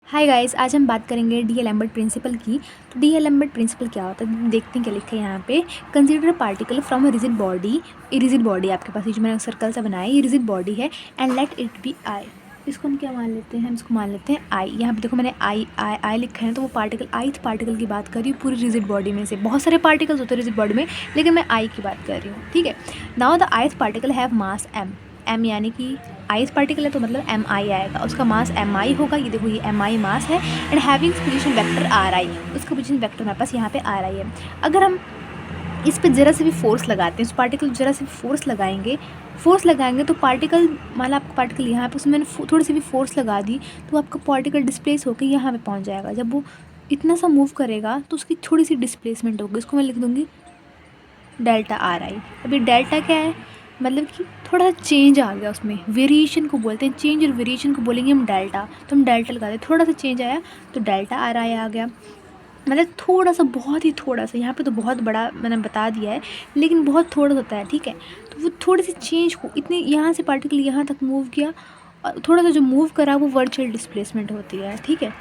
Hi guys, आज हम बात करेंगे डी एल एम्बर्ट प्रिंसिपल की। तो डी एल एम्बर्ट प्रिंसिपल क्या होता है, देखते हैं क्या लिखा है यहाँ पे। Consider particle from a rigid body, rigid body आपके पास ये जो मैंने सर्कल सा बनाया ये रिजिड बॉडी है, and let it be I. इसको हम क्या मान लेते हैं, हम इसको मान लेते हैं आई। यहाँ पे देखो मैंने आई आई आई लिखा है, तो वो पार्टिकल आईथ पार्टिकल की बात कर रही हूँ पूरी रिजिड बॉडी में से। बहुत सारे पार्टिकल्स होते हैं रिजिड बॉडी में, लेकिन मैं आई की बात कर रही हूँ, ठीक है। Now the ith particle have mass M. M यानी कि आइस पार्टिकल है तो मतलब एम आई आएगा, उसका मास एम आई होगा। ये देखो ये एम आई मास है, and having position vector are आई। उसका पोजीशन वेक्टर हमारे पास यहाँ पे आर आई है। अगर हम इस पे ज़रा से भी फोर्स लगाते हैं, उस पार्टिकल ज़रा से भी फोर्स लगाएंगे तो पार्टिकल, मान लो आपका पार्टिकल यहाँ पे, उसमें मैंने थोड़ी सी भी फोर्स लगा दी तो आपका पार्टिकल डिस्प्लेस होकर यहाँ पे पहुँच जाएगा। जब वो इतना सा मूव करेगा तो उसकी थोड़ी सी डिस्प्लेसमेंट होगी, इसको मैं लिख दूँगी डेल्टा आर आई। अभी डेल्टा क्या है, मतलब कि थोड़ा सा चेंज आ गया उसमें, वेरिएशन को बोलते हैं, चेंज और वेरिएशन को बोलेंगे हम डेल्टा। तो हम डेल्टा लगा दें, थोड़ा सा चेंज आया तो डेल्टा आर आई आ गया। मतलब थोड़ा सा, बहुत ही थोड़ा सा, यहाँ पे तो बहुत बड़ा मैंने बता दिया है, लेकिन बहुत थोड़ा होता है, ठीक है। तो वो थोड़ी सी चेंज को, इतने यहाँ से पार्टिकल यहाँ तक मूव किया और थोड़ा सा जो मूव करा वो वर्चुअल डिस्प्लेसमेंट होती है, ठीक है।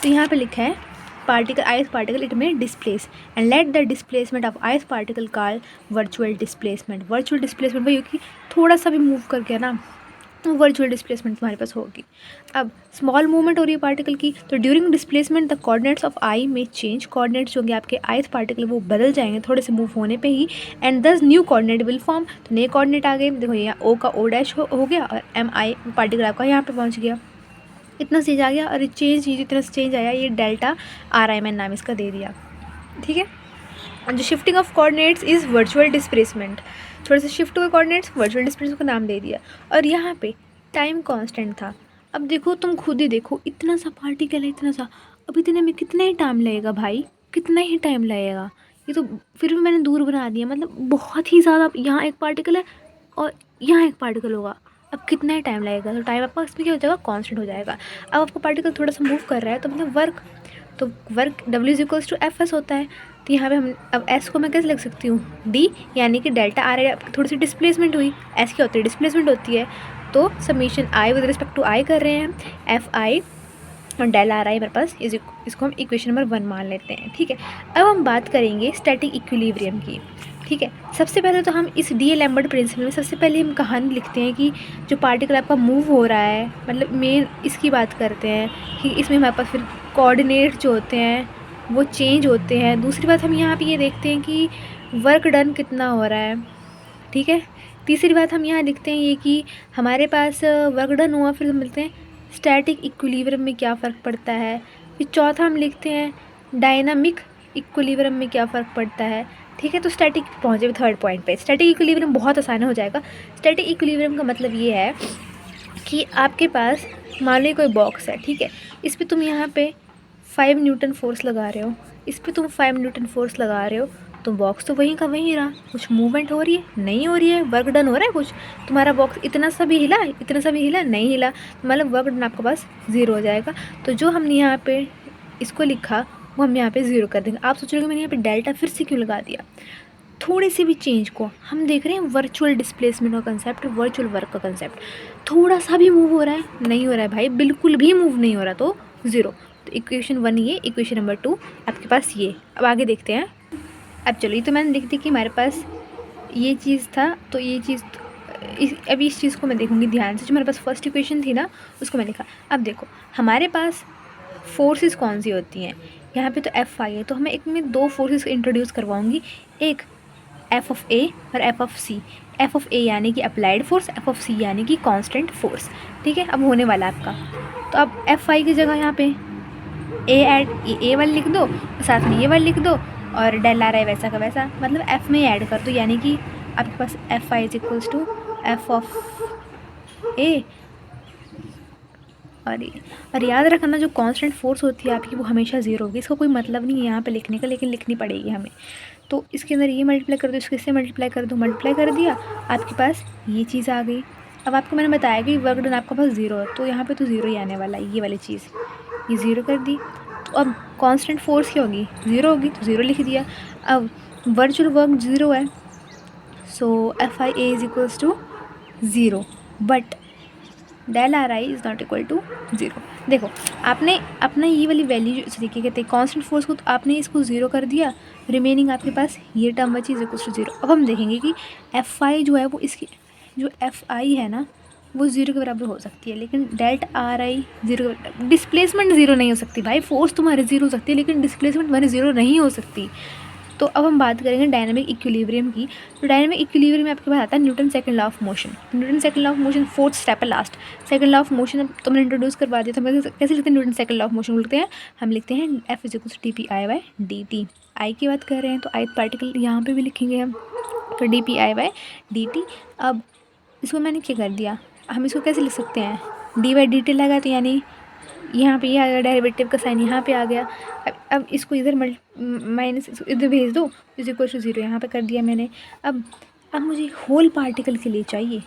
तो यहाँ पे लिखा है particle ith particle it may displace, and let the displacement of ith particle called virtual displacement। virtual displacement वही होगी, थोड़ा सा भी मूव कर गया ना तो वर्चुअल डिस्प्लेसमेंट तुम्हारे पास होगी। अब स्मॉल मूवमेंट हो रही है पार्टिकल की, तो during displacement the coordinates of I में चेंज। कोऑर्डिनेट्स होंगे आपके आइथ पार्टिकल वो बदल जाएंगे थोड़े से मूव होने पे ही, एंड दस न्यू कोऑर्डिनेट विल फॉर्म। तो नए कोऑर्डिनेट आ गए, देखो यहाँ ओ का ओ डैश हो गया और एम आई पार्टिकल आपका यहाँ पे पहुँच गया, इतना चेंज आ गया। और चेंज ये जितना चेंज आया ये डेल्टा आर आई मैंने नाम इसका दे दिया, ठीक है। और जो shifting of coordinates is virtual displacement, थोड़े से शिफ्ट हुए कोऑर्डिनेट्स, वर्चुअल डिस्प्लेसमेंट का नाम दे दिया। और यहाँ पे टाइम कांस्टेंट था। अब देखो तुम खुद ही देखो, इतना सा पार्टिकल है, इतना सा, अब इतने में कितना ही टाइम लगेगा भाई, कितना ही टाइम लगेगा। ये तो फिर भी मैंने दूर बना दिया, मतलब बहुत ही ज़्यादा। यहाँ एक पार्टिकल है और यहाँ एक पार्टिकल होगा, अब कितना ही टाइम लगेगा। तो टाइम आपका इसमें क्या हो जाएगा, कांस्टेंट हो जाएगा। अब आपका पार्टिकल थोड़ा सा मूव कर रहा है तो मतलब वर्क, तो work W is equals to F S होता है। तो यहाँ पे हम अब एस को मैं कैसे लिख सकती हूँ, डी, यानी कि डेल्टा आर आई, थोड़ी सी डिस्प्लेसमेंट हुई। एस क्या होती है, डिस्प्लेसमेंट होती है। तो summation I with respect to I कर रहे हैं, एफ आई और डेल आर आई मेरे पास, इसको हम इक्वेशन नंबर 1 मान लेते हैं, ठीक है। अब हम बात करेंगे स्टैटिक इक्विलिब्रियम की, ठीक है। सबसे पहले तो हम इस डी एल एम्बर्ट प्रिंसिपल में सबसे पहले हम कहानी लिखते हैं कि जो पार्टिकल आपका मूव हो रहा है, मतलब मेन इसकी बात करते हैं कि इसमें हमारे पास फिर कोऑर्डिनेट जो होते हैं वो चेंज होते हैं। दूसरी बात हम यहाँ पे ये देखते हैं कि वर्क डन कितना हो रहा है, ठीक है। तीसरी बात हम यहाँ लिखते हैं ये कि हमारे पास वर्क डन हुआ, फिर हम मिलते हैं स्टैटिक इक्विलिब्रियम में क्या फ़र्क पड़ता है। फिर चौथा हम लिखते हैं डायनामिक इक्विलिब्रियम में क्या फ़र्क पड़ता है, ठीक है। तो स्टैटिक पहुँचे थर्ड पॉइंट पे। स्टैटिक इक्विलिब्रियम बहुत आसान हो जाएगा। स्टैटिक इक्विलिब्रियम का मतलब ये है कि आपके पास मान लो कोई बॉक्स है, ठीक है। इस पर तुम यहाँ पे 5 न्यूटन फोर्स लगा रहे हो, इस पर तुम 5 न्यूटन फोर्स लगा रहे हो, तो बॉक्स तो वहीं का वहीं रहा। कुछ मूवमेंट हो रही है, नहीं हो रही है, वर्क डन हो रहा है कुछ। तुम्हारा बॉक्स इतना सा भी हिला, इतना सा भी हिला, नहीं हिला, मतलब वर्क डन आपके पास 0 हो जाएगा। तो जो हमने यहाँ पे इसको लिखा वो हम यहाँ पे 0 कर देंगे। आप सोच रहे हो मैंने यहाँ पे डेल्टा फिर से क्यों लगा दिया। थोड़े से भी चेंज को हम देख रहे हैं वर्चुअल डिस्प्लेसमेंट का कंसेप्ट, वर्चुअल वर्क का कंसेप्ट। थोड़ा सा भी मूव हो रहा है, नहीं हो रहा है भाई, बिल्कुल भी मूव नहीं हो रहा, तो 0। तो इक्वेशन 1 ये, इक्वेशन नंबर 2 आपके पास ये। अब आगे देखते हैं। अब चलो, ये तो मैंने लिख दी कि हमारे पास ये चीज़ था, तो ये चीज़ अभी इस चीज़ को मैं देखूँगी ध्यान से। जो मेरे पास फर्स्ट इक्वेशन थी ना उसको मैं लिखा। अब देखो हमारे पास फोर्सेस कौन सी होती हैं, यहाँ पे तो एफ आई है, तो हमें एक में 2 फोर्सेस इंट्रोड्यूस करवाऊँगी, एक एफ ऑफ ए और F of C. F of A यानी कि applied force, F of C यानी कि कांस्टेंट फोर्स, ठीक है। अब होने वाला आपका, तो अब एफ आई की जगह यहाँ पे ए वाली लिख दो, साथ में ये वाली लिख दो, और डेल आर आई वैसा का वैसा, मतलब एफ में ऐड कर दो, यानी कि आपके पास F I is equals to F of A. और याद रखना जो कांस्टेंट फोर्स होती है आपकी वो हमेशा 0 होगी। इसका कोई मतलब नहीं है यहाँ पे लिखने का, लेकिन लिखनी पड़ेगी हमें। तो इसके अंदर ये मल्टीप्लाई कर दो, इससे मल्टीप्लाई कर दो, मल्टीप्लाई कर दिया, आपके पास ये चीज़ आ गई। अब आपको मैंने बताया कि वर्क डन आपके पास 0 है, तो यहाँ पे तो 0 ही आने वाला है, ये वाली चीज़, ये 0 कर दी। तो अब कांस्टेंट फोर्स क्या होगी, 0 होगी, तो 0 लिख दिया। अब वर्चुअल वर्क 0 है, so F I A is equals to 0, but del R I is not equal to 0। देखो आपने अपना ये वाली वैल्यू इस तरीके कहते हैं कांस्टेंट फोर्स को, तो आपने इसको 0 कर दिया, रिमेनिंग आपके पास ये टर्म बची इज इक्वल टू 0। अब हम देखेंगे कि एफ आई जो है वो इसकी जो एफ आई है ना वो 0 के बराबर हो सकती है, लेकिन डेल्टा आर आई 0, डिस्प्लेसमेंट 0 नहीं हो सकती भाई। फोर्स तुम्हारी 0 हो सकती है लेकिन डिस्प्लेसमेंट तुम्हारी 0 नहीं हो सकती। तो अब हम बात करेंगे डायनामिक इक्विलिब्रियम की। तो डायनामिक इक्विलिब्रियम में आपके पास आता है Newton second law of motion. Newton second law of motion fourth step है last. Second law of motion तो मैंने इंट्रोड्यूस करवा दिया। तो हम कैसे लिखते हैं Newton second law of motion लिखते हैं, हम लिखते हैं F is equal to D P I by D T. I की बात कर रहे हैं तो आई पार्टिकल यहाँ पे भी लिखेंगे हम, तो D P I by D T. अब इसको मैंने क्या कर दिया, हम इसको कैसे लिख सकते हैं, डी बाई डी टी लगा तो यानी यहाँ पे ये आ गया, डेरिवेटिव का साइन यहाँ पे आ गया। अब इसको इधर माइनस इधर भेज दो, इज इक्वल टू 0 यहाँ पे कर दिया मैंने। अब मुझे होल पार्टिकल के लिए चाहिए,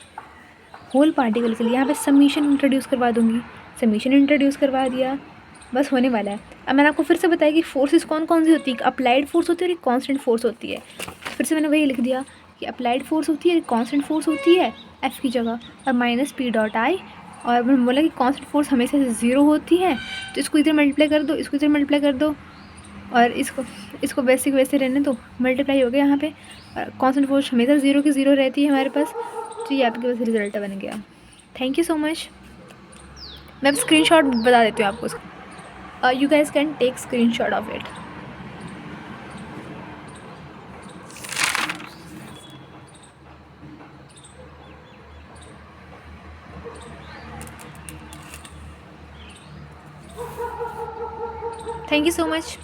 होल पार्टिकल के लिए यहाँ पे समीशन इंट्रोड्यूस करवा दूँगी, समीशन इंट्रोड्यूस करवा दिया, बस होने वाला है। अब मैंने आपको फिर से बताया कि फोर्सेस कौन कौन सी होती है, अप्लाइड फोर्स होती है और एक कॉन्स्टेंट फोर्स होती है। फिर से मैंने वही लिख दिया कि अप्लाइड फोर्स होती है, कॉन्स्टेंट फोर्स होती है एफ की जगह, और माइनस पी डॉट आई। और मैंने बोला कि कॉन्स्टेंट फोर्स हमेशा से 0 होती है, तो इसको इधर मल्टीप्लाई कर दो, इसको इधर मल्टीप्लाई कर दो, और इसको बेसिक वैसे रहने दो, मल्टीप्लाई हो गया यहाँ पे। कॉन्स्टेंट फोर्स हमेशा 0 की 0 रहती है हमारे पास। तो ये आपके पास रिजल्ट बन गया। Thank you so much. मैं अब स्क्रीनशॉट बता देती हूँ आपको उसका, you guys can take screenshot of it. Thank you so much.